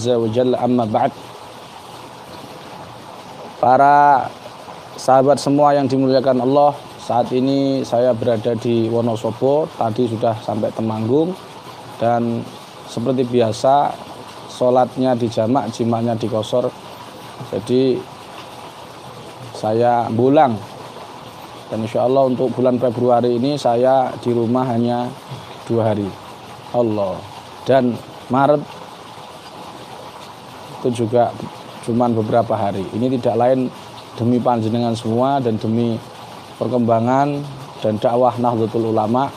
azza wa jalla, amma ba'd. Para sahabat semua yang dimuliakan Allah, saat ini saya berada di Wonosobo, tadi sudah sampai Temanggung, dan seperti biasa sholatnya di jamak, jimaknya di qashar. Jadi saya pulang, dan insya Allah untuk bulan Februari ini saya di rumah hanya 2 hari. Allah. Dan Maret itu juga cuman beberapa hari. Ini tidak lain demi panjenengan semua dan demi perkembangan dan dakwah Nahdlatul Ulama,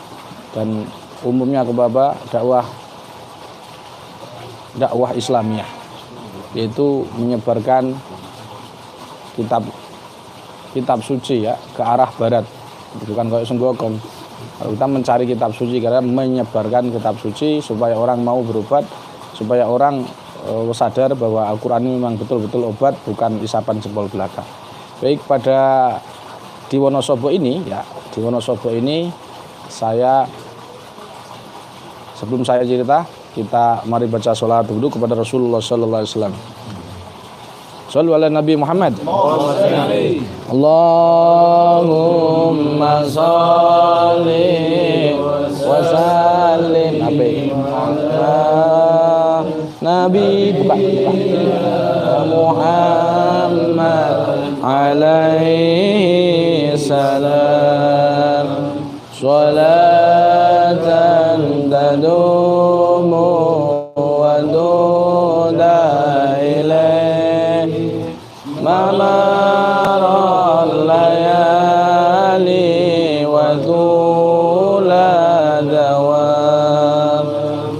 dan umumnya kepada dakwah Islamiyah, yaitu menyebarkan kitab suci ya ke arah barat, bukan kayak senggokong. Kita mencari kitab suci karena menyebarkan kitab suci supaya orang mau berobat, supaya orang sadar bahwa Al-Quran ini memang betul-betul obat, bukan isapan jempol belaka. Baik, di Wonosobo ini saya, sebelum saya cerita, kita mari baca sholawat dulu kepada Rasulullah sallallahu alaihi wasallam. Shallu ala Nabi Muhammad. Allahumma sholli wa sallim ala Nabi Muhammad alaihi salam. Sholatan tadumu wa duda ilaih mamaral layali wa tula dawam.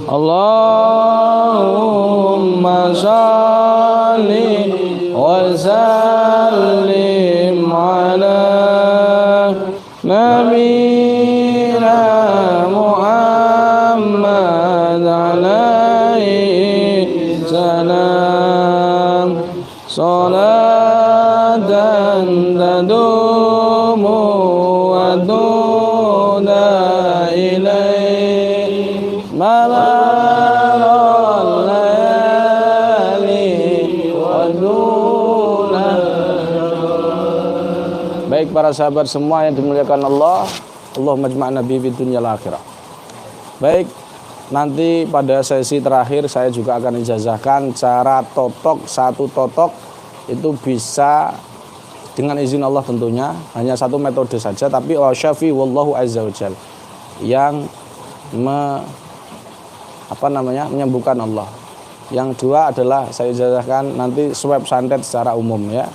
Allahumma sholli wa sallim ala nabiyina Muhammad alaihi salam. Salatan tadumu wa duda ilaih mamaral layali wa duda. Baik para sahabat semua yang dimuliakan Allah, Allahumma jma'na bihi fid dunya wal akhirah. Baik, nanti pada sesi terakhir saya juga akan ijazahkan cara totok, satu totok itu bisa dengan izin Allah tentunya, hanya satu metode saja, tapi syafi wallahu azza wajal yang menyembuhkan Allah. Yang dua adalah saya ijazahkan nanti swab santet secara umum ya,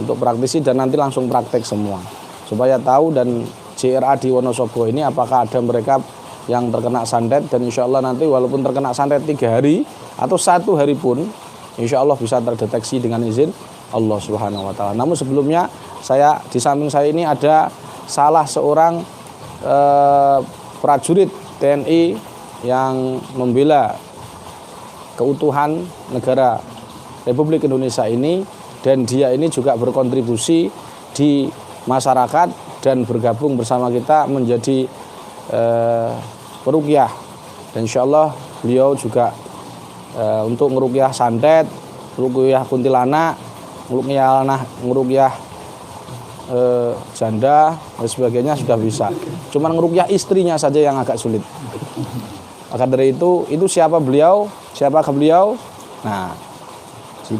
untuk praktisi, dan nanti langsung praktek semua supaya tahu, dan JRA di Wonosobo ini apakah ada mereka yang terkena santet, dan insya Allah nanti walaupun terkena santet 3 hari atau 1 hari pun insya Allah bisa terdeteksi dengan izin Allah Subhanahu wa Ta'ala. Namun sebelumnya di samping saya ini ada salah seorang prajurit TNI yang membela keutuhan negara Republik Indonesia ini, dan dia ini juga berkontribusi di masyarakat dan bergabung bersama kita menjadi peruqyah, dan insya Allah beliau juga untuk ngeruqyah santet, ngeruqyah kuntilanak, ngeruqyah janda dan sebagainya sudah bisa. Cuman ngeruqyah istrinya saja yang agak sulit. Maka dari itu siapakah beliau? Nah,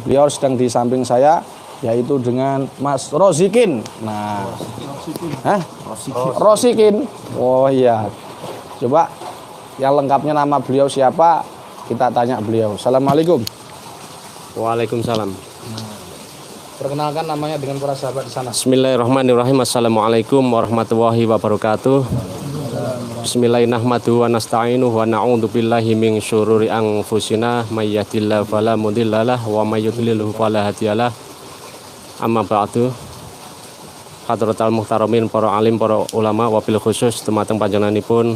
beliau sedang di samping saya, yaitu dengan Mas Rosikin. Nah, Rosikin. Oh iya. Coba yang lengkapnya nama beliau siapa? Kita tanya beliau. Assalamualaikum. Waalaikumsalam. Perkenalkan namanya dengan para sahabat di sana. Bismillahirrahmanirrahim. Assalamualaikum warahmatullahi wabarakatuh. Bismillahirrahmanirrahim. Wa nasta'inuhu wa na'udzu billahi min syururi anfusina may yahdihillahu fala mudhillalah wa may yudlilhu fala hadiyalah. Amma ba'du. Hadratal muhtaramin, para alim, para ulama, wabil khusus temateng panjenenganipun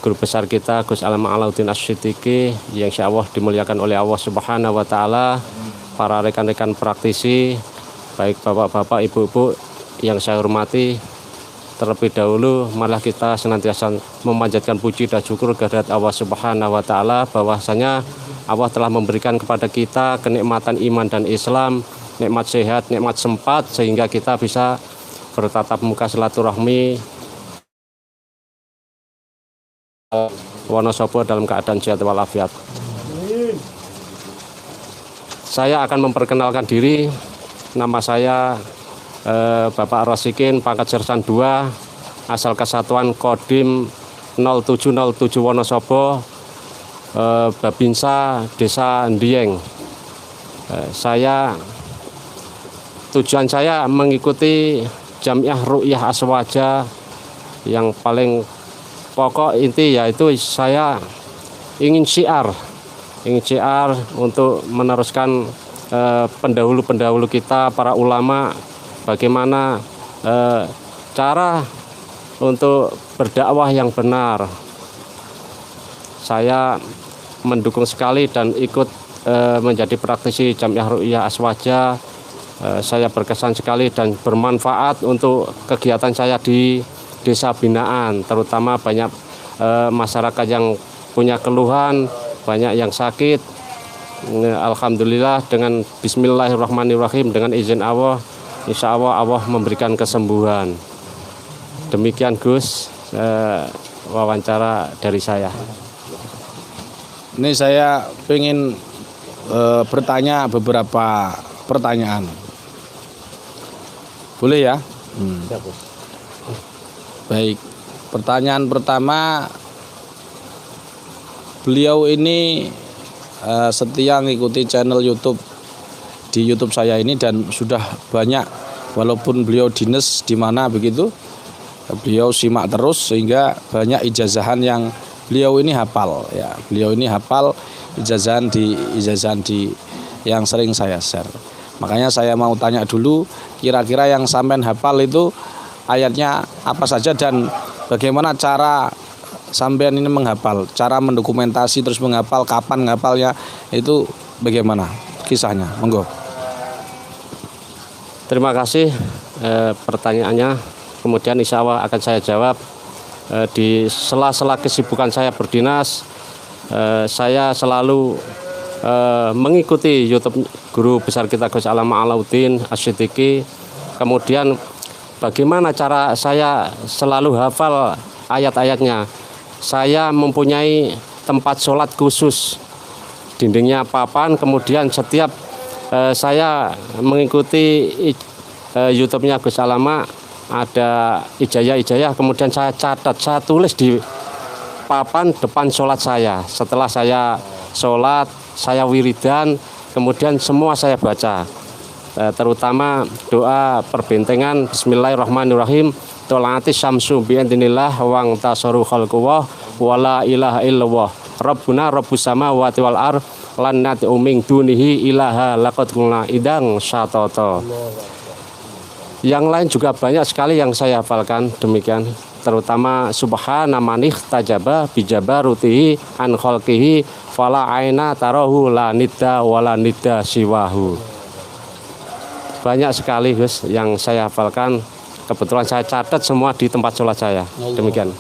guru besar kita Gus Alam Alauddin Asy-Siddiqi yang insyaallah dimuliakan oleh Allah Subhanahu wa Ta'ala, para rekan-rekan praktisi, baik bapak-bapak, ibu-ibu yang saya hormati. Terlebih dahulu malah kita senantiasa memanjatkan puji dan syukur kehadirat Allah Subhanahu wa Ta'ala bahwasanya Allah telah memberikan kepada kita kenikmatan iman dan Islam, nikmat sehat, nikmat sempat, sehingga kita bisa bertatap muka silaturahmi Wonosobo dalam keadaan sehat walafiat. Saya akan memperkenalkan diri. Nama saya Bapak Rosikin, pangkat Sersan 2, asal Kesatuan Kodim 0707 Wonosobo, Babinsa, Desa Ndieng. Tujuan saya mengikuti Jamiah Ru'yah Aswaja. Yang paling pokok inti yaitu saya ingin syiar untuk meneruskan pendahulu-pendahulu kita, para ulama, bagaimana cara untuk berdakwah yang benar. Saya mendukung sekali dan ikut menjadi praktisi Jamiah Ru'yah Aswaja. Saya berkesan sekali dan bermanfaat untuk kegiatan saya di desa binaan, terutama banyak masyarakat yang punya keluhan, banyak yang sakit. Alhamdulillah, dengan bismillahirrahmanirrahim, dengan izin Allah, insya Allah Allah memberikan kesembuhan. Demikian Gus, wawancara dari saya. Ini saya ingin bertanya beberapa pertanyaan. Boleh ya? Baik. Pertanyaan pertama, beliau ini setia mengikuti channel YouTube di YouTube saya ini dan sudah banyak, walaupun beliau dinas di mana begitu, beliau simak terus sehingga banyak ijazahan yang beliau ini hafal ya. Beliau ini hafal ijazahan di yang sering saya share. Makanya saya mau tanya dulu, kira-kira yang sampean hafal itu ayatnya apa saja dan bagaimana cara sampean ini menghafal, cara mendokumentasi terus menghafal, kapan menghafalnya, itu bagaimana kisahnya? Monggo. Terima kasih pertanyaannya. Kemudian insya Allah akan saya jawab. Di sela-sela kesibukan saya berdinas, saya selalu mengikuti YouTube guru besar kita Gus Alama Alauddin Asyidiki. Kemudian bagaimana cara saya selalu hafal ayat-ayatnya? Saya mempunyai tempat sholat khusus, dindingnya papan. Kemudian setiap saya mengikuti YouTube-nya Gus Alama, ada ijazah-ijazah, kemudian saya catat, saya tulis di papan depan sholat saya. Setelah saya sholat, saya wiridan, kemudian semua saya baca, terutama doa perbentengan Bismillahirrahmanirrahim, tola'ati syamsu bi'idznillah wang tasaru khalquwah wala ilaha illallah rabbuna rabbus samawati wal ar lan nad'u min dunihi ilaha laqad qulna idang syatata. Yang lain juga banyak sekali yang saya hafalkan demikian, terutama subhana manih tajaba bijabarutihi an khalqihi fala aina tarahu la nidda wala nidda siwahu. Banyak sekali Gus yang saya hafalkan, kebetulan saya catat semua di tempat sholat saya. Demikian.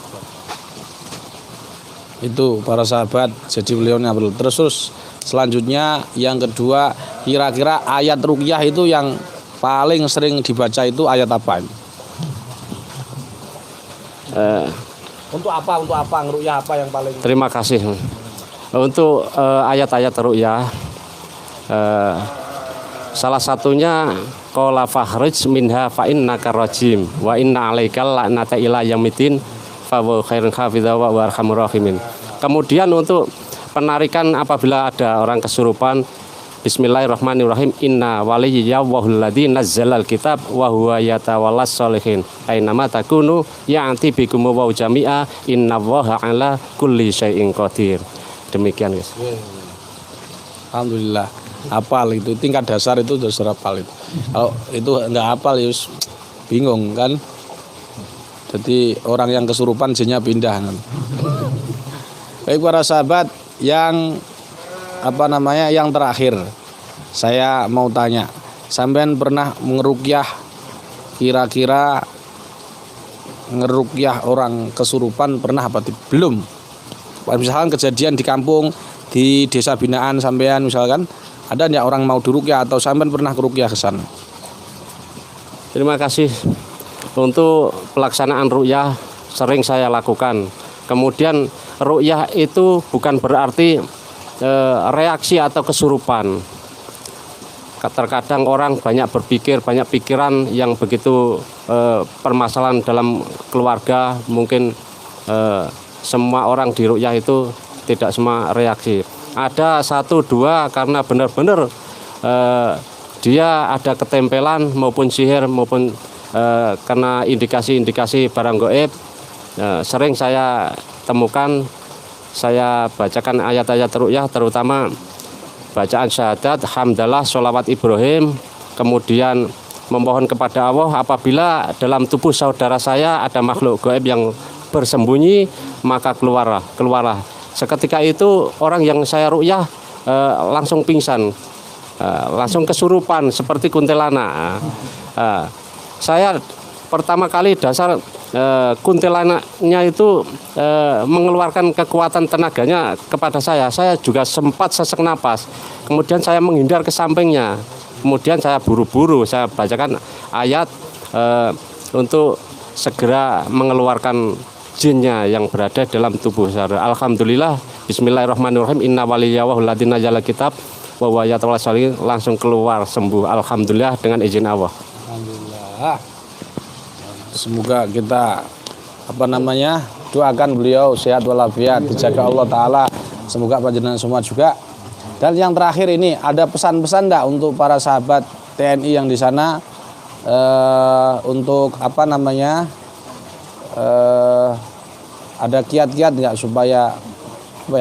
Itu para sahabat, jadi beliau hafal. Terus selanjutnya yang kedua, kira-kira ayat ruqyah itu yang paling sering dibaca itu ayat apa? Untuk apa ruqyah apa yang paling? Terima kasih. Untuk ayat-ayat ruqyah, salah satunya qala fakhrij minha fa innaka rajim wa inna alaikal la'nata ila yaumidin fa wa khairun hafidza wa arhamur rahimin. Kemudian untuk penarikan apabila ada orang kesurupan, Bismillahirrahmanirrahim, inna waliyallahu alladzi nazzalal kitab wa huwa yatawallas sholihin ainama takunu ya'ti bikum wa jami'a innallaha ala kulli syai'in qadir. Demikian guys. Alhamdulillah, hafal itu tingkat dasar itu sudah hafal itu. Kalau itu enggak hafal ya bingung kan. Jadi orang yang kesurupan jinnya pindah kan. Baik para sahabat, yang yang terakhir saya mau tanya, sampean pernah ngeruqyah, kira-kira ngeruqyah orang kesurupan pernah apa belum? Misalkan kejadian di kampung di desa binaan sampean misalkan, ada nggak orang mau diruqyah atau sampean pernah keruqyah ke sana? Terima kasih. Untuk pelaksanaan ruqyah sering saya lakukan. Kemudian ruqyah itu bukan berarti reaksi atau kesurupan. Terkadang orang banyak berpikir, banyak pikiran yang begitu permasalahan dalam keluarga, mungkin semua orang di ruqyah itu tidak semua reaksi. Ada 1-2 karena benar-benar dia ada ketempelan maupun sihir maupun karena indikasi-indikasi barang gaib. Sering saya temukan, saya bacakan ayat-ayat ruqyah, terutama bacaan syahadat, hamdalah, sholawat Ibrahim, kemudian memohon kepada Allah apabila dalam tubuh saudara saya ada makhluk gaib yang bersembunyi, maka keluarlah. Seketika itu orang yang saya ruqyah langsung pingsan, langsung kesurupan seperti kuntilanak. Saya pertama kali dasar kuntilanaknya itu mengeluarkan kekuatan tenaganya kepada saya. Saya juga sempat sesak napas. Kemudian saya menghindar ke sampingnya. Kemudian saya buru-buru saya bacakan ayat untuk segera mengeluarkan jinnya yang berada dalam tubuh saya. Alhamdulillah, bismillahirrahmanirrahim, inna waliyallahu alladzi nazzala kitab wa huwa yatawalla sholihin, langsung keluar sembuh. Alhamdulillah dengan izin Allah. Alhamdulillah. Semoga kita doakan beliau sehat walafiat, dijaga Allah Ta'ala. Semoga panjenengan semua juga. Dan yang terakhir ini, ada pesan-pesan enggak untuk para sahabat TNI yang di sana, untuk ada kiat-kiat enggak supaya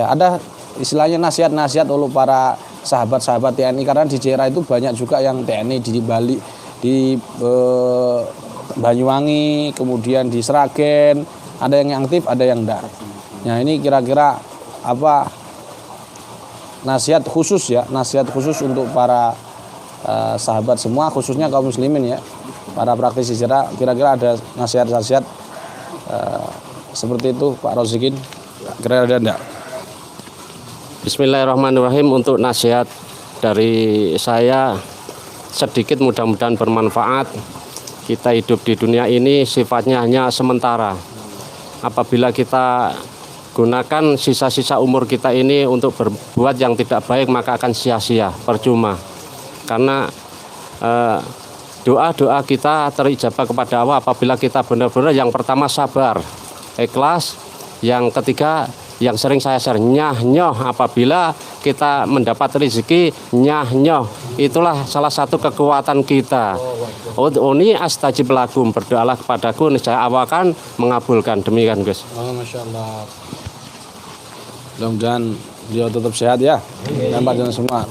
ada istilahnya nasihat-nasihat untuk para sahabat-sahabat TNI, karena di daerah itu banyak juga yang TNI di Bali, di Banyuwangi, kemudian di Sragen, ada yang aktif, ada yang enggak. Nah, ini kira-kira apa nasihat khusus untuk para sahabat semua, khususnya kaum muslimin ya, para praktisi hijrah, kira-kira ada nasihat-nasihat seperti itu Pak Rozikin, kira-kira ada enggak? Bismillahirrahmanirrahim. Untuk nasihat dari saya sedikit, mudah-mudahan bermanfaat. Kita hidup di dunia ini sifatnya hanya sementara. Apabila kita gunakan sisa-sisa umur kita ini untuk berbuat yang tidak baik, maka akan sia-sia, percuma. Karena doa-doa kita terijabah kepada Allah apabila kita benar-benar yang pertama sabar, ikhlas, yang ketiga yang sering saya share, nyah-nyoh. Apabila kita mendapat rezeki, nyah-nyoh, itulah salah satu kekuatan kita. Uni astajib lakum, berdoalah kepadaku, niscaya Allah akan mengabulkan. Demikian Gus. Oh, Masya Allah. Mudah-mudahan beliau tetap sehat ya, dan panjenengan semua.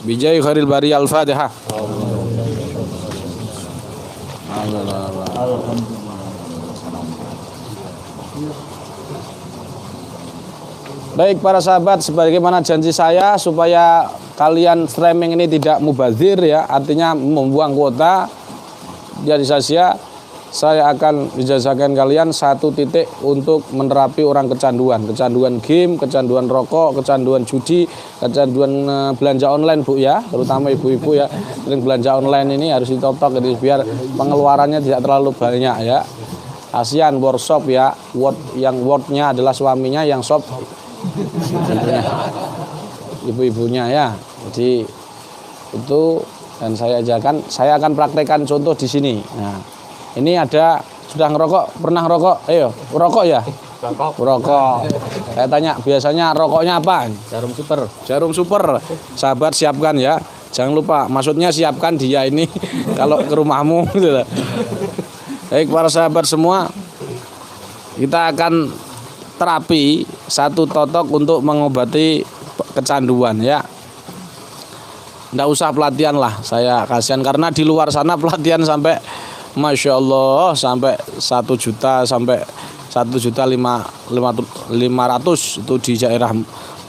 Bijai khairil bari al-Fatihah. Baik para sahabat, sebagaimana janji saya supaya kalian streaming ini tidak mubazir ya, artinya membuang kuota, jadi saya akan menjazakan kalian 1 titik untuk menerapi orang kecanduan game, kecanduan rokok, kecanduan judi, kecanduan belanja online Bu ya, terutama ibu-ibu ya, sering belanja online ini harus ditotok jadi biar pengeluarannya tidak terlalu banyak ya. Kasihan workshop ya, yang wordnya adalah suaminya, yang shop ibu-ibunya ya. Jadi itu, dan saya akan praktekkan contoh di sini. Nah, ini ada sudah ngerokok, pernah ngerokok? Ayo, rokok ya? Rokok. Saya tanya, biasanya rokoknya apa? Jarum super. Sahabat siapkan ya. Jangan lupa, maksudnya siapkan dia ini kalau ke rumahmu gitu. Baik para sahabat semua, kita akan terapi 1 totok untuk mengobati kecanduan ya. Nggak usah pelatihan lah, saya kasihan karena di luar sana pelatihan sampai Masya Allah sampai 1 juta sampai 1.500.000 itu di daerah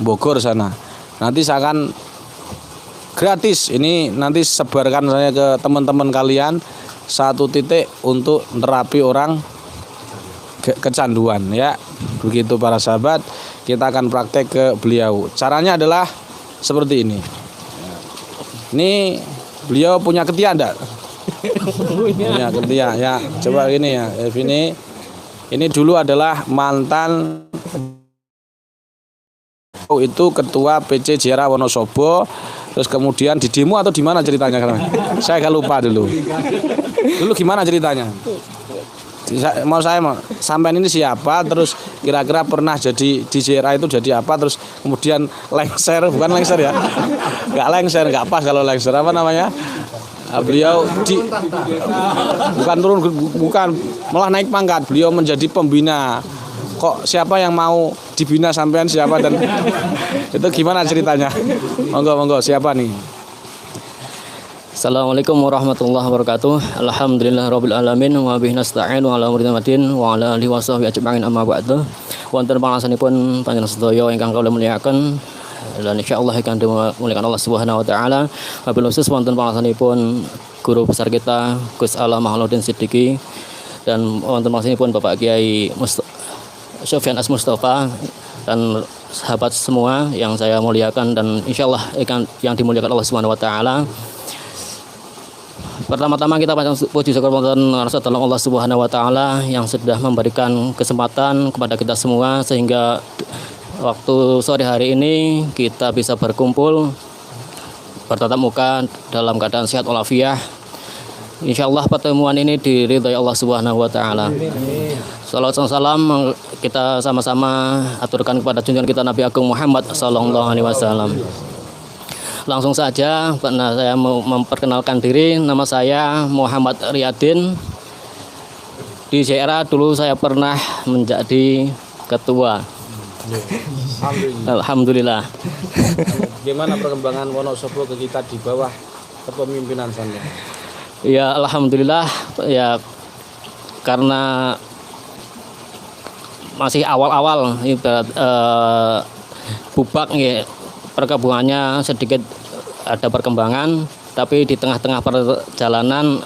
Bogor sana. Nanti saya akan gratis ini, nanti sebarkan saya ke teman-teman kalian 1 titik untuk terapi orang kecanduan ya. Begitu para sahabat, kita akan praktek ke beliau. Caranya adalah seperti ini. Ini beliau punya ketiak enggak? Punya ketiak ya. Coba gini ya, ini dulu adalah mantan itu ketua PC JRA Wonosobo, terus kemudian di demo atau di mana ceritanya? Saya agak lupa dulu. Dulu gimana ceritanya? Saya mau sampean ini siapa, terus kira-kira pernah jadi di JRA itu jadi apa, terus kemudian lengser, bukan lengser ya, nggak lengser, nggak pas kalau lengser, apa namanya? Beliau bukan turun, bukan, malah naik pangkat, beliau menjadi pembina. Kok siapa yang mau dibina sampean siapa, dan itu gimana ceritanya? Monggo siapa nih? Assalamualaikum warahmatullahi wabarakatuh. Alhamdulillahirabbil alamin wa bihi nasta'inu ala umuri madin wa ala alihi washabihi ajma'in amma ba'du. Wonten pangasanipun panjenengan sedaya ingkang kula mulyakaken dan insyaallah ingkang dimulyakaken Allah Subhanahu wa taala. Wabil khusus wonten pangasanipun guru besar kita Gus Alam Mahaludin Siddiqi dan wonten pangasanipun Bapak Kiai Sofyan As Mustafa dan sahabat semua yang saya muliakan dan insyaallah yang dimuliakan Allah Subhanahu wa taala. Pertama-tama kita panjang puji syukur rasa tolong Allah Subhanahu wa taala yang sudah memberikan kesempatan kepada kita semua sehingga waktu sore hari ini kita bisa berkumpul bertatap muka dalam keadaan sehat walafiat. Insyaallah pertemuan ini diridhai Allah Subhanahu wa taala. Salawat dan salam kita sama-sama aturkan kepada junjungan kita Nabi Agung Muhammad sallallahu alaihi wasallam. Langsung saja, saya mau memperkenalkan diri. Nama saya Muhammad Riyadin. Di JRA dulu saya pernah menjadi ketua. Alhamdulillah. Bagaimana perkembangan Wonosobo ke kita di bawah kepemimpinan Anda? Ya alhamdulillah ya, karena masih awal-awal ibarat bubak ya, perkembangannya sedikit ada perkembangan, tapi di tengah-tengah perjalanan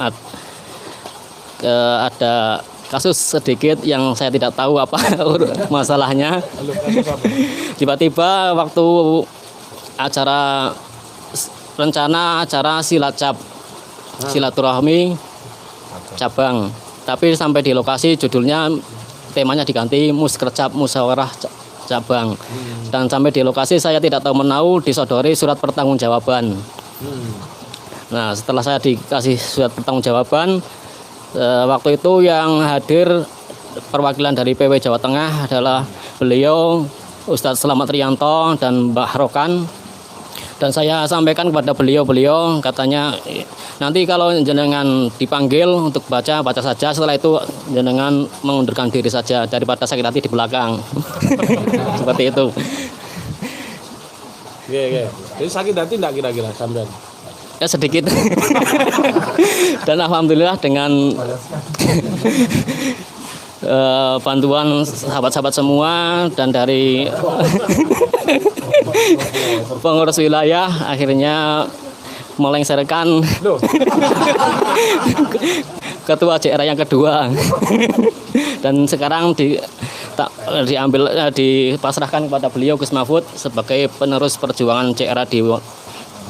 ada kasus sedikit yang saya tidak tahu apa masalahnya. Tiba-tiba waktu rencana acara silaturahmi cabang, tapi sampai di lokasi judulnya temanya diganti Muskercap Musyawarah cabang, dan sampai di lokasi saya tidak tahu menahu disodori surat pertanggungjawaban. Nah setelah saya dikasih surat pertanggungjawaban, waktu itu yang hadir perwakilan dari PW Jawa Tengah adalah beliau Ustadz Slamet Rianto dan Mbah Rokan, dan saya sampaikan kepada beliau katanya nanti kalau jenengan dipanggil untuk baca saja, setelah itu jenengan mengundurkan diri saja daripada sakit hati di belakang. Seperti itu. Iya. Jadi sakit hati enggak kira-kira sampean? Ya sedikit. Dan alhamdulillah dengan bantuan sahabat-sahabat semua dan dari pengurus wilayah akhirnya melengsarkan ketua JRA yang kedua. Dan sekarang dipasrahkan kepada beliau Gus Mahfud sebagai penerus perjuangan JRA di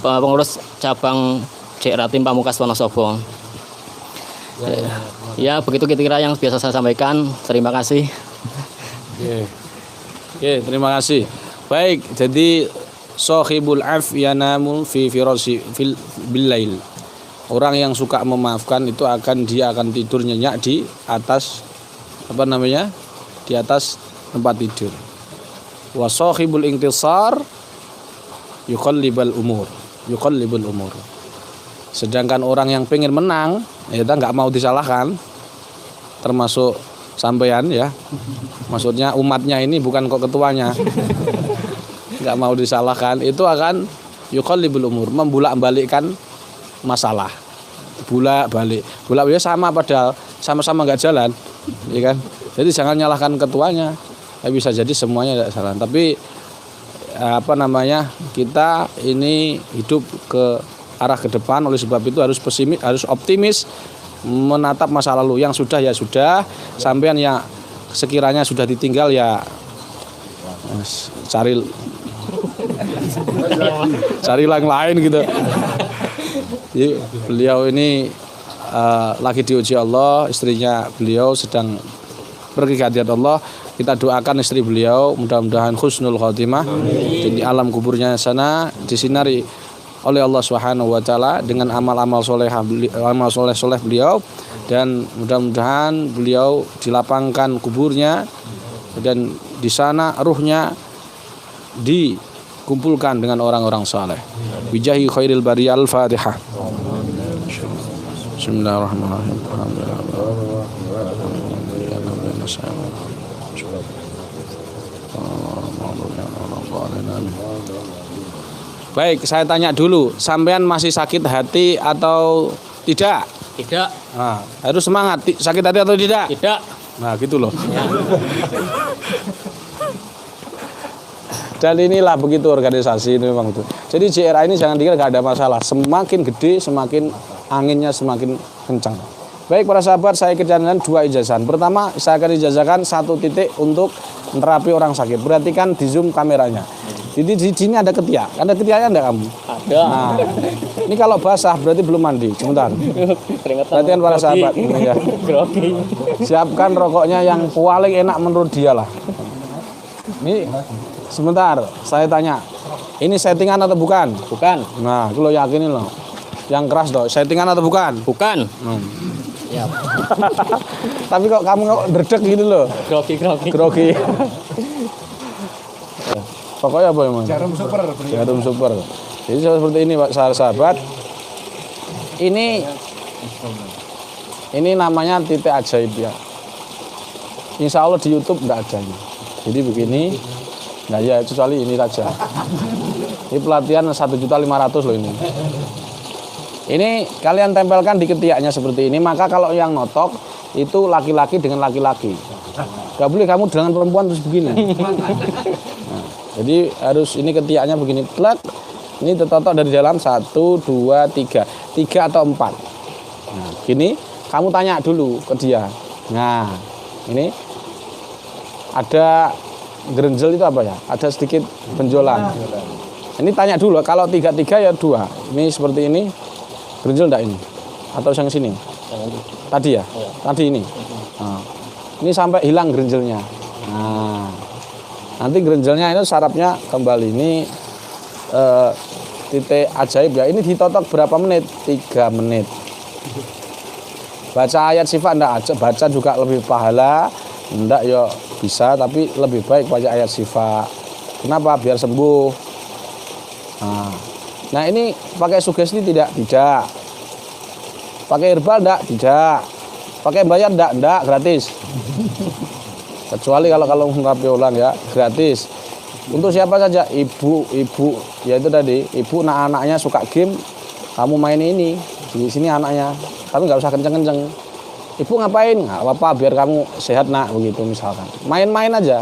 pengurus cabang JRA Tim Pamungkas Wonosobo. Ya begitu kira-kira yang biasa saya sampaikan. Terima kasih. Oke, terima kasih. Baik, jadi Sohibul af yanamu fi firasi fil bilail. Orang yang suka memaafkan itu dia akan tidur nyenyak di atas di atas tempat tidur. Wa sohibul intisar yuqallibul umur. Sedangkan orang yang pengen menang, ya nggak mau disalahkan, termasuk sampean ya. Maksudnya umatnya ini bukan kok ketuanya. Nggak mau disalahkan, itu akan yuqallibul umur, membulak-balikkan masalah. Bolak-balik sama, padahal sama-sama nggak jalan, ya kan? Jadi jangan nyalahkan ketuanya. Bisa jadi semuanya tidak salah. Tapi kita ini hidup ke arah ke depan, oleh sebab itu harus pesimis, harus optimis menatap masa lalu. Yang sudah ya sudah, sampean ya sekiranya sudah ditinggal ya cari yang lain gitu. Jadi beliau ini lagi diuji Allah, istrinya beliau sedang pergi ke hadirat Allah. Kita doakan istri beliau mudah-mudahan husnul khotimah di alam kuburnya sana, disinari oleh Allah Subhanahu wa taala dengan amal-amal soleh beliau, dan mudah-mudahan beliau dilapangkan kuburnya dan di sana ruhnya dikumpulkan dengan orang-orang saleh. Bijahi khairil bariyah. Al-Fatihah. Bismillahirrahmanirrahim. Baik, saya tanya dulu, sampean masih sakit hati atau tidak? Tidak. Nah, harus semangat. Sakit hati atau tidak? Tidak. Nah, gitu loh. Dan inilah begitu organisasi ini memang itu. Jadi JRA ini jangan dikira gak ada masalah. Semakin gede, semakin anginnya semakin kencang. Baik para sahabat, saya kerjakan 2 ijazahan. Pertama, saya akan ijazahkan 1 titik untuk menerapi orang sakit. Perhatikan di zoom kameranya. Jadi di sini ada ketiak. Ada ketiaknya enggak kamu? Ada. Nah, ini kalau basah berarti belum mandi. Sebentar. Perhatikan para sahabat. Ya. Siapkan rokoknya yang paling enak menurut dia lah. Ini sebentar, saya tanya. Ini settingan atau bukan? Bukan. Nah, kalau yakinin loh. Yang keras dong. Settingan atau bukan? Bukan. Ya. Tapi kok kamu dredeg gitu loh. Grogi. Pokoknya apa emang? Jarum super. Jadi seperti ini Pak sahabat. Ini namanya titik ajaib ya. Insya Allah di YouTube enggak ada ini. Jadi begini. Nah ya kecuali ini saja. Ini pelatihan 1.500.000 loh ini. Ini kalian tempelkan di ketiaknya seperti ini. Maka kalau yang notok itu laki-laki dengan laki-laki. Gak boleh kamu dengan perempuan terus begini. Nah, jadi harus ini ketiaknya begini. Plak. Ini tertotok dari dalam 1, 2, 3 atau 4. Nah, gini kamu tanya dulu ke dia. Nah, ini ada gerenjel itu apa ya? Ada sedikit benjolan. Ini tanya dulu. Kalau 3 ya 2. Ini seperti ini. Gerenjel enggak ini? Atau yang sini? Tadi ya? Tadi ini. Nah, ini sampai hilang gerenjelnya. Nah, nanti gerenjelnya itu sarafnya kembali. Ini titik ajaib ya. Ini ditotok berapa menit? 3 menit. Baca ayat syifa enggak aja, baca juga lebih pahala. Enggak ya bisa, tapi lebih baik baca ayat syifa. Kenapa? Biar sembuh. Nah ini pakai sugesti tidak? Tidak. Pakai herbal tidak? Pakai bayar enggak, gratis. Kecuali kalau menerapi ulang ya, gratis. Untuk siapa saja? Ibu, ya itu tadi. Ibu anaknya suka game, kamu main ini. Di sini anaknya, tapi nggak usah kenceng-kenceng. Ibu ngapain? Nggak apa-apa, biar kamu sehat nak, begitu misalkan. Main-main aja.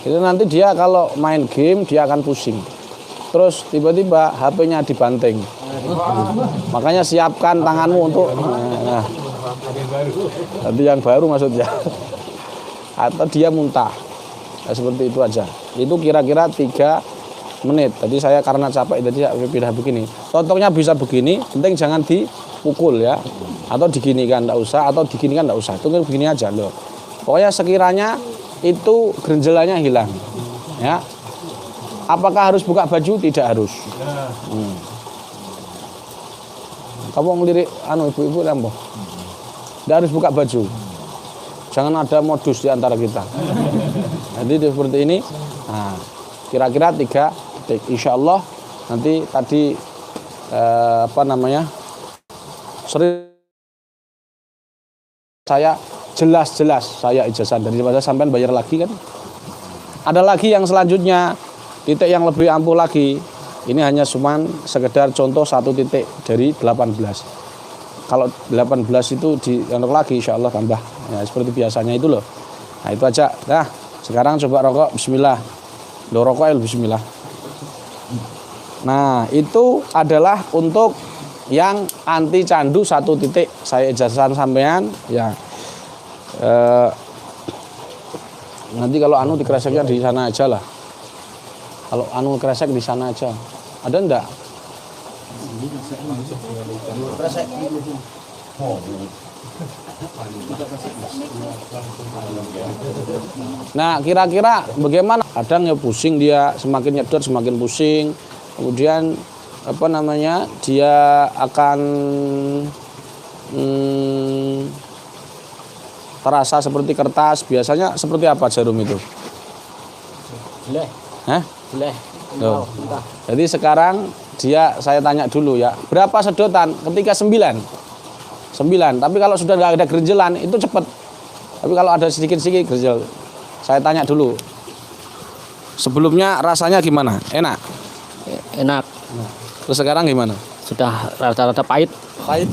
Itu nanti dia kalau main game dia akan pusing. Terus tiba-tiba HP-nya dibanting. Makanya siapkan tanganmu untuk nanti yang baru maksudnya. Atau dia muntah. Nah, seperti itu aja. Itu kira-kira 3 menit. Tadi saya karena capek jadi pindah begini. Totoknya bisa begini, penting jangan dipukul ya. Atau diginikan enggak usah, atau diginikan enggak usah. Itu begini aja loh. Pokoknya sekiranya itu gerenjelannya hilang. Ya. Apakah harus buka baju? Tidak harus. Kamu ngelirik ibu-ibu lambo. Tidak harus buka baju. Jangan ada modus di antara kita. Jadi seperti ini. Nah, kira-kira 3 detik. Insya Allah nanti tadi sering saya jelas-jelas saya ijazah daripada sampai bayar lagi kan. Ada lagi yang selanjutnya. Titik yang lebih ampuh lagi. Ini hanya cuman sekedar contoh 1 titik dari 18. Kalau 18 itu diantuk lagi insya Allah tambah. Ya, seperti biasanya itu loh. Nah itu aja. Nah sekarang coba rokok. Bismillah. Lo rokok bismillah. Nah itu adalah untuk yang anti candu 1 titik. Saya ijazah sampean ya. Nanti kalau anu dikreseknya di sana aja lah. Kalau anu kresek di sana aja. Ada enggak? Nah, kira-kira bagaimana? Kadang ya pusing dia, semakin nyedot semakin pusing. Kemudian apa namanya? Dia akan terasa seperti kertas. Biasanya seperti apa jarum itu? Boleh. Hah? Boleh. Loh. Jadi sekarang saya tanya dulu ya, berapa sedotan ketika 9? 9, tapi kalau sudah nggak ada gerjelan itu cepat. Tapi kalau ada sedikit-sedikit gerjel, saya tanya dulu. Sebelumnya rasanya gimana? Enak? Enak. Terus sekarang gimana? Sudah rata-rata pahit. Pahit.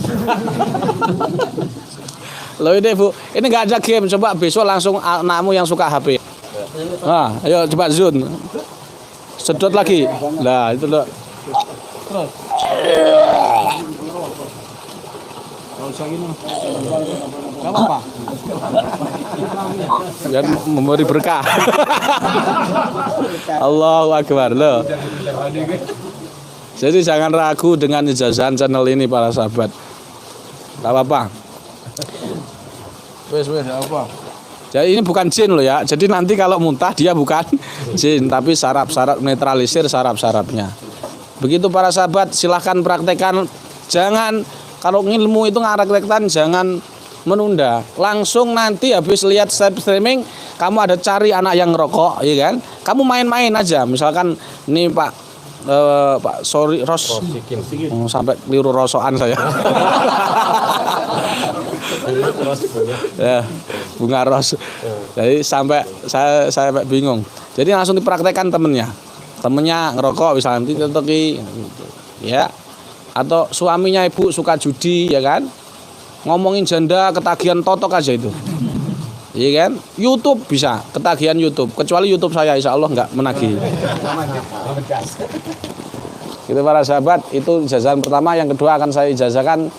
Loh ini Bu, ini nggak ada game. Coba besok langsung anakmu yang suka HP. Nah, ayo coba zoom. Sedot lagi. Nah, itu loh. Terus. Kalau usah gini. Enggak apa-apa. Biar memberi berkah. Allahu Akbar. Loh. Jadi jangan ragu dengan ijazahan channel ini para sahabat. Enggak apa-apa. Wes apa? Jadi ini bukan jin loh ya. Jadi nanti kalau muntah dia bukan jin, tapi syarat-syarat netralisir syarat-syaratnya. Begitu para sahabat, silahkan praktekkan. Jangan kalau ilmu itu ngaraktekkan jangan menunda. Langsung nanti habis lihat streaming, kamu ada cari anak yang ngerokok, ya kan? Kamu main-main aja. Misalkan ini Pak sorry Ros. Sampai keliru rosokan saya. Ya, bunga ros. Jadi sampai saya bingung. Jadi langsung dipraktekkan temennya ngerokok misalnya nanti tetoki ya, atau suaminya ibu suka judi ya kan, ngomongin janda ketagihan totok aja itu, iya kan. YouTube bisa ketagihan YouTube, kecuali YouTube saya insya Allah nggak menagih. Itu para sahabat, itu ijazahan pertama. Yang kedua akan saya ijazahkan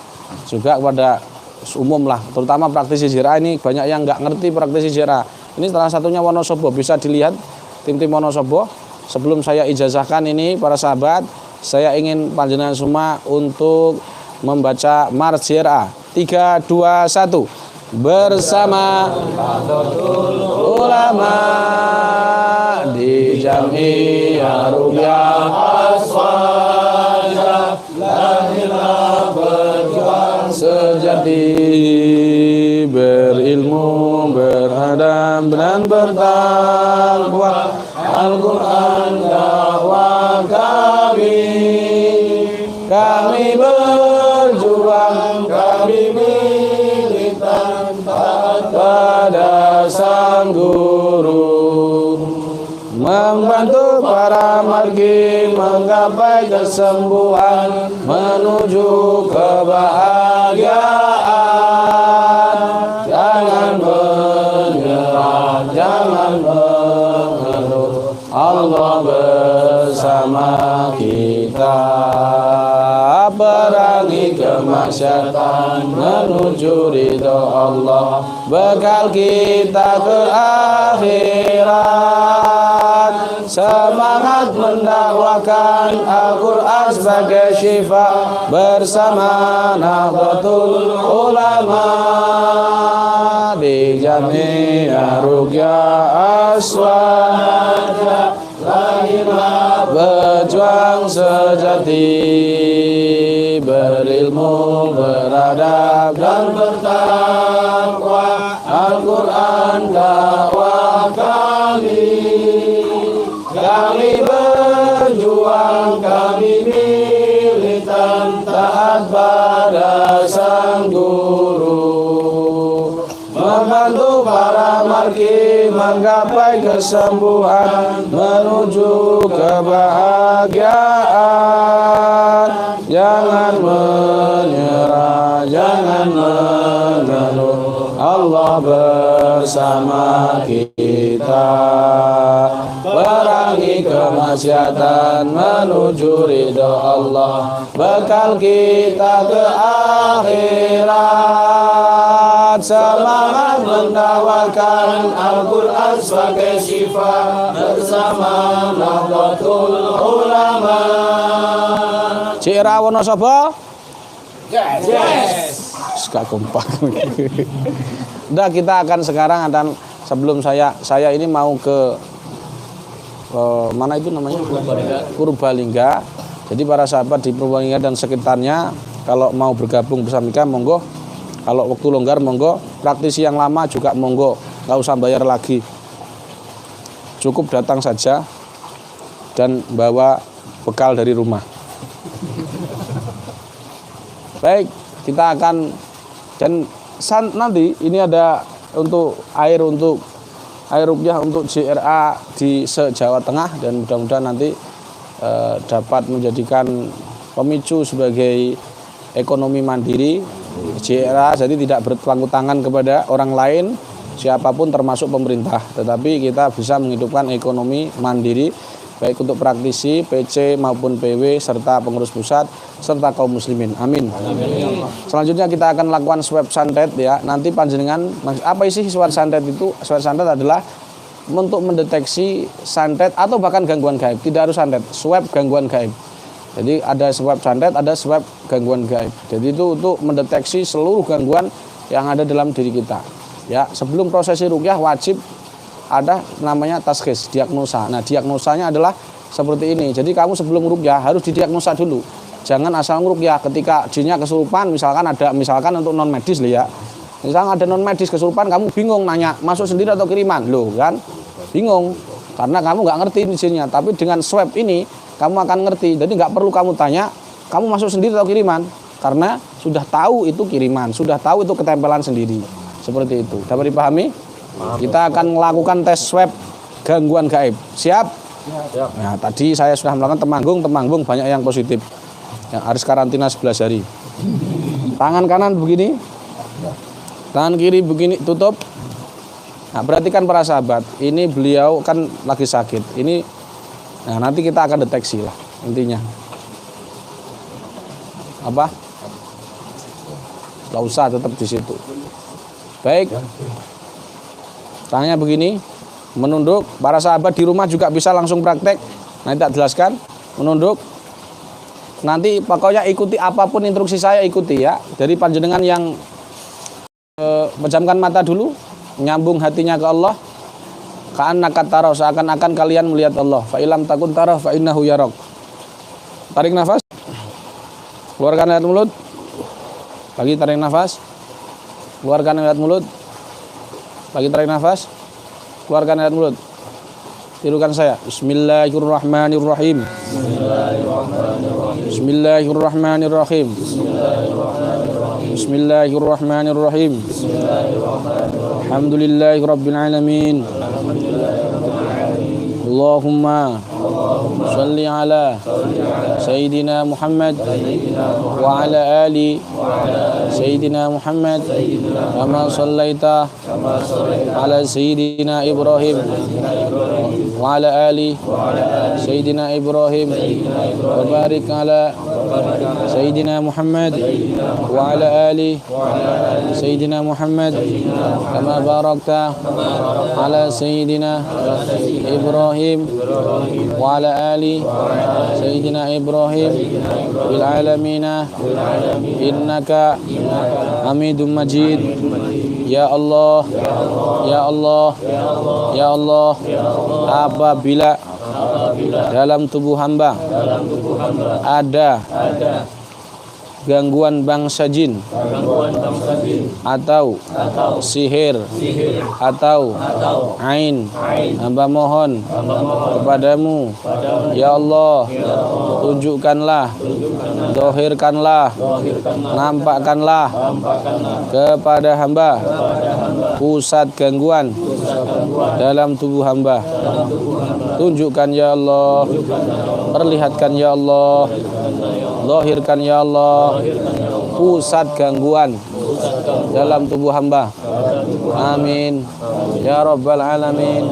juga kepada umum lah, terutama praktisi JRA. Ini banyak yang nggak ngerti praktisi JRA. Ini salah satunya Wonosobo, bisa dilihat tim-tim Wonosobo. Sebelum saya ijazahkan ini para sahabat, saya ingin panjenengan semua untuk membaca Mars JRA 3, 2, 1 bersama ulama di Jami'ah Ruqyah Aswaja lahirlah berjuang sejati, berilmu, beradab dan bertakwa. Al-Quran dakwah kami berjuang, kami militan taat pada sang guru, membantu para margi menggapai kesembuhan, menuju kebahagiaan. Jangan menyerah, jangan mengeluh, Allah bersama kita. Perangi kemaksiatan menuju ridho Allah, bekal kita ke akhirat. Semangat mendakwakan Al-Quran sebagai syifa, bersama Nahdlatul Ulama di Jami'ah Ruqyah Aswaja lahirlah berjuang sejati, berilmu, beradab dan bertakwa. Al-Quran dakwah kami berjuang, kami militan taat pada sang guru, membantu para margi menggapai kesembuhan, menuju kebahagiaan. Jangan menyerah, jangan mengeluh, Allah bersama kita. Perangi kemaksiatan menuju ridho Allah, bekal kita ke akhirat. Tetap semangat menawarkan Al-Quran sebagai syifa bersama Nahdlatul Ulama. Cira Wonosobo? Yes. Gak kompak. Udah, kita akan sekarang sebelum saya ini mau ke mana itu namanya? Purbalingga. Jadi para sahabat di Purbalingga dan sekitarnya kalau mau bergabung bersama kita monggo. Kalau waktu longgar monggo. Praktisi yang lama juga monggo. Nggak usah bayar lagi. Cukup datang saja dan bawa bekal dari rumah. Baik, kita akan dan nanti ini ada untuk air ruqyah untuk JRA di se-Jawa Tengah dan mudah-mudahan nanti dapat menjadikan pemicu sebagai ekonomi mandiri JRA, jadi tidak berpangku tangan kepada orang lain siapapun termasuk pemerintah, tetapi kita bisa menghidupkan ekonomi mandiri baik untuk praktisi, PC maupun PW serta pengurus pusat serta kaum muslimin. Amin. Amin. Selanjutnya kita akan lakukan swab santet ya. Nanti panjenengan apa isi swab santet itu? Swab santet adalah untuk mendeteksi santet atau bahkan gangguan gaib. Tidak harus santet, swab gangguan gaib. Jadi ada swab santet, ada swab gangguan gaib. Jadi itu untuk mendeteksi seluruh gangguan yang ada dalam diri kita. Ya, sebelum prosesi ruqyah wajib ada namanya taskhis, diagnosa. Nah, diagnosanya adalah seperti ini. Jadi kamu sebelum ruqyah harus didiagnosa dulu. Jangan asal ruqyah ketika jinnya kesurupan, misalkan untuk non medis ya. Misalkan ada non medis kesurupan, kamu bingung nanya masuk sendiri atau kiriman, loh kan? Bingung karena kamu nggak ngerti jinnya. Tapi dengan swab ini kamu akan ngerti. Jadi nggak perlu kamu tanya kamu masuk sendiri atau kiriman, karena sudah tahu itu kiriman, sudah tahu itu ketempelan sendiri. Seperti itu. Dapat dipahami? Kita akan melakukan tes swab gangguan gaib. Siap? Siap. Nah, tadi saya sudah melakukan temanggung banyak yang positif. Yang harus karantina 11 hari. Tangan kanan begini. Tangan kiri begini tutup. Nah, perhatikan para sahabat, ini beliau kan lagi sakit. Ini nah, nanti kita akan deteksi lah intinya. Apa? Gak usah, tetap di situ. Baik. Tangannya begini, menunduk. Para sahabat di rumah juga bisa langsung praktek. Nanti tak jelaskan, menunduk. Nanti pokoknya ikuti apapun instruksi saya, ikuti ya. Dari panjenengan yang pejamkan mata dulu, nyambung hatinya ke Allah. Ka'annaka tarahu, seakan-akan kalian melihat Allah. Fa ilam takun tarahu fa innahu yarak. Tarik nafas. Keluarkan lewat mulut. Lagi tarik nafas. Keluarkan lewat mulut. Lagi tarik nafas, keluarkan lewat mulut. Tirukan saya. Bismillahirrahmanirrahim. Bismillahirrahmanirrahim. Bismillahirrahmanirrahim. Alhamdulillahirabbil alamin. Allahumma salli ala Sayyidina Muhammad wa ala ali Sayyidina Muhammad kama sallaita ala Sayyidina Ibrahim wa ala ali Sayyidina Ibrahim wa barik ala Sayyidina Muhammad wa ala ali Sayyidina Muhammad kama barakta ala Sayyidina Ibrahim wa ala ali Sayyidina Ibrahim bil alamina innaka Hamidum Majid. Ya Allah, ya Allah, ya Allah, apabila dalam tubuh hamba ada gangguan bangsa jin atau sihir atau ain, hamba mohon kepadamu ya Allah, tunjukkanlah, dohirkanlah, nampakkanlah kepada hamba pusat gangguan dalam tubuh hamba. Tunjukkan ya Allah, perlihatkan ya Allah, zahirkan ya Allah pusat gangguan dalam tubuh hamba. Amin ya rabbal alamin.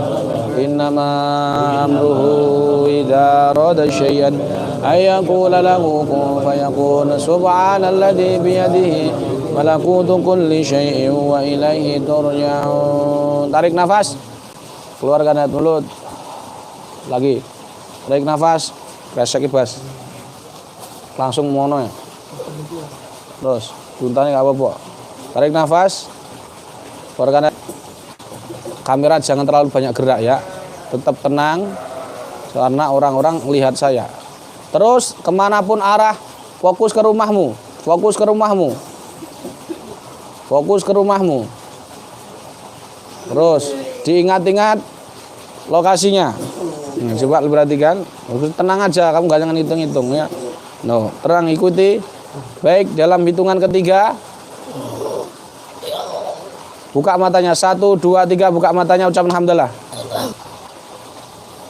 Innama amruhu idza arada syai'an ay yaqula lahu kun fayakun. Subhanalladzi biyadihi malakutu kulli syai'in wa ilaihi turja'un. Tarik nafas, keluarkan dari mulut. Lagi, tarik nafas, kresek ibas. Langsung mono ya. Terus, buntanya nggak apa-apa. Tarik nafas, keluarkan. Kamera jangan terlalu banyak gerak ya. Tetap tenang, karena orang-orang lihat saya. Terus kemanapun arah, fokus ke rumahmu, fokus ke rumahmu, fokus ke rumahmu. Terus diingat-ingat lokasinya. Coba perhatikan, tenang aja, kamu gak jangan hitung-hitung ya. No, terang ikuti. Baik, dalam hitungan ketiga, buka matanya, 1, 2, 3, buka matanya, ucapkan alhamdulillah.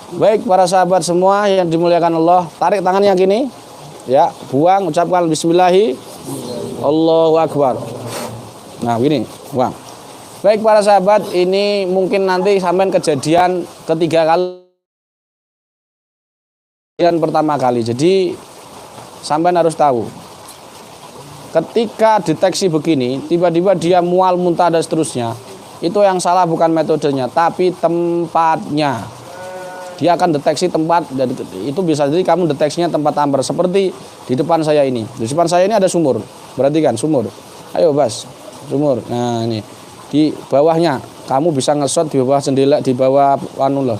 Baik para sahabat semua yang dimuliakan Allah, tarik tangannya gini, ya, buang, ucapkan Bismillahi, Allahu Akbar. Nah gini, buang. Baik para sahabat, ini mungkin nanti sampai kejadian ketiga kali, yang pertama kali. Jadi sampai harus tahu, ketika deteksi begini, tiba-tiba dia mual, muntah dan seterusnya, itu yang salah bukan metodenya, tapi tempatnya. Dia akan deteksi tempat, dan itu bisa jadi kamu deteksinya tempat amper. Seperti di depan saya ini. Di depan saya ini ada sumur. Perhatikan sumur. Ayo Bas, sumur. Nah ini di bawahnya. Kamu bisa ngesot di bawah jendela, di bawah anu loh.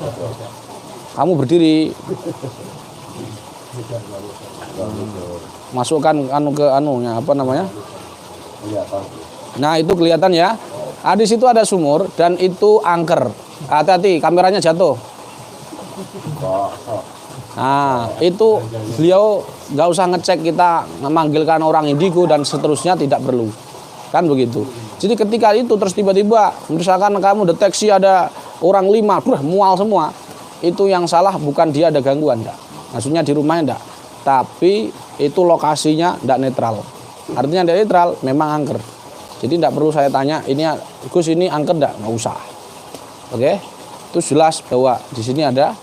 Kamu berdiri. Masukkan anu ke anunya, apa namanya? Nah itu kelihatan ya. Di situ ada sumur dan itu angker. Hati-hati, kameranya jatuh. Nah itu beliau nggak usah ngecek kita memanggilkan orang indigo dan seterusnya, tidak perlu, kan begitu. Jadi ketika itu terus tiba-tiba misalkan kamu deteksi ada orang 5, mual semua, itu yang salah bukan dia ada gangguan, enggak. Maksudnya di rumahnya enggak, tapi itu lokasinya enggak netral. Artinya enggak netral, memang angker. Jadi enggak perlu saya tanya, ini Gus ini angker enggak, nggak usah. Oke, itu jelas bahwa di sini ada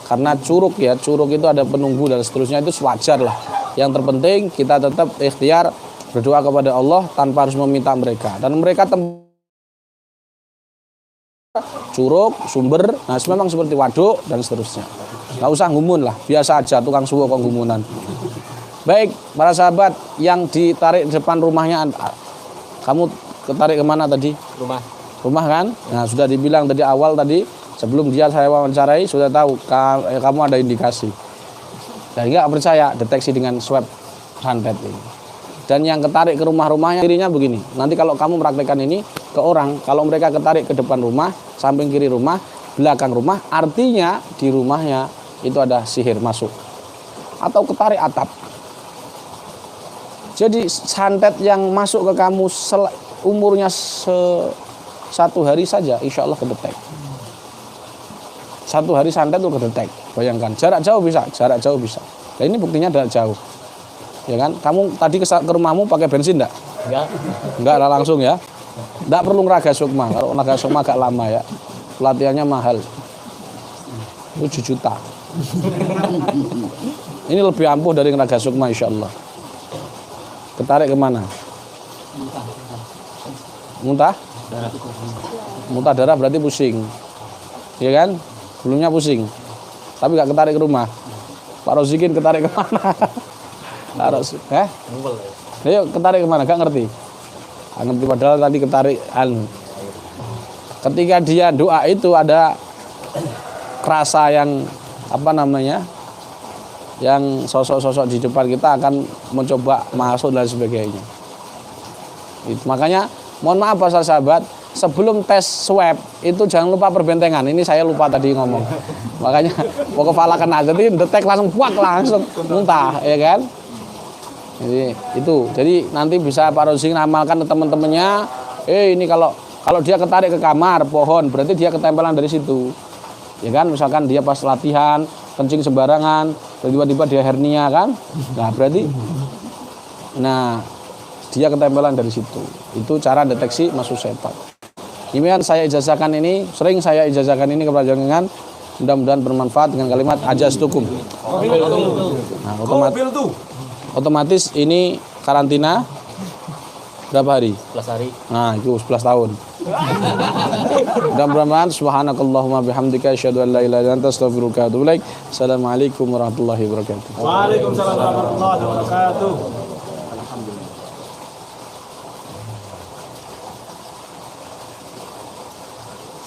karena curug ya, curug itu ada penunggu dan seterusnya, itu wajar lah. Yang terpenting kita tetap ikhtiar berdoa kepada Allah tanpa harus meminta mereka, dan mereka curug, sumber, nah memang seperti waduk dan seterusnya. Nggak usah ngumun lah, biasa aja, tukang suwo kok ngumunan. Baik para sahabat yang ditarik di depan rumahnya, kamu ketarik kemana tadi? Rumah kan? Nah sudah dibilang tadi awal tadi, sebelum dia saya wawancarai sudah tahu kamu ada indikasi. Dan nggak percaya, deteksi dengan swab santet ini. Dan yang ketarik ke rumah-rumahnya kirinya begini. Nanti kalau kamu praktekkan ini ke orang, kalau mereka ketarik ke depan rumah, samping kiri rumah, belakang rumah, artinya di rumahnya itu ada sihir masuk. Atau ketarik atap. Jadi santet yang masuk ke kamu umurnya 1 hari saja, insya Allah kedetek. 1 hari santet itu kedetek. Bayangkan, jarak jauh bisa. Nah, ini buktinya jarak jauh. Ya kan? Kamu tadi ke rumahmu pakai bensin enggak? Enggak lah, langsung ya. Enggak perlu ngeraga sukma. Kalau ngeraga sukma agak lama ya. Pelatihannya mahal. 7 juta. Ini lebih ampuh dari ngeraga sukma insya Allah. Ketarik kemana? Muntah? Muntah darah berarti pusing. Ya kan? Belumnya pusing. Tapi gak ketarik ke rumah. Pak Rozikin ketarik kemana? Ayo ketarik kemana? Gak ngerti. Gak ngerti padahal tadi ketarik ketika dia doa itu ada kerasa yang apa namanya? Yang sosok-sosok di depan kita akan mencoba masuk dan sebagainya. Itu makanya mohon maaf para sahabat, sebelum tes swab itu jangan lupa perbentengan. Ini saya lupa tadi ngomong. Makanya pokok pala kena jadi detek langsung langsung muntah, ya kan? Jadi itu. Jadi nanti bisa Pak Rozing amalkan ke teman-temannya. Ini kalau dia ketarik ke kamar pohon, berarti dia ketempelan dari situ. Ya kan? Misalkan dia pas latihan kencing sembarangan, tiba-tiba dia hernia kan? Nah, berarti dia ketempelan dari situ. Itu cara deteksi masuk setan. Demikian saya ijazahkan ini, sering saya ijazahkan ini kepada jenengan. Mudah-mudahan bermanfaat dengan kalimat ajastukum. Nah, otomatis ini karantina Berapa hari? 11 hari. Nah, itu 11 tahun. Mudah-mudahan subhanakallahumma bihamdika asyhadu an la ilaha illa anta astaghfiruka wa atubu ilaik. Assalamualaikum warahmatullahi wabarakatuh. Waalaikumsalam warahmatullahi wabarakatuh.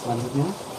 Selanjutnya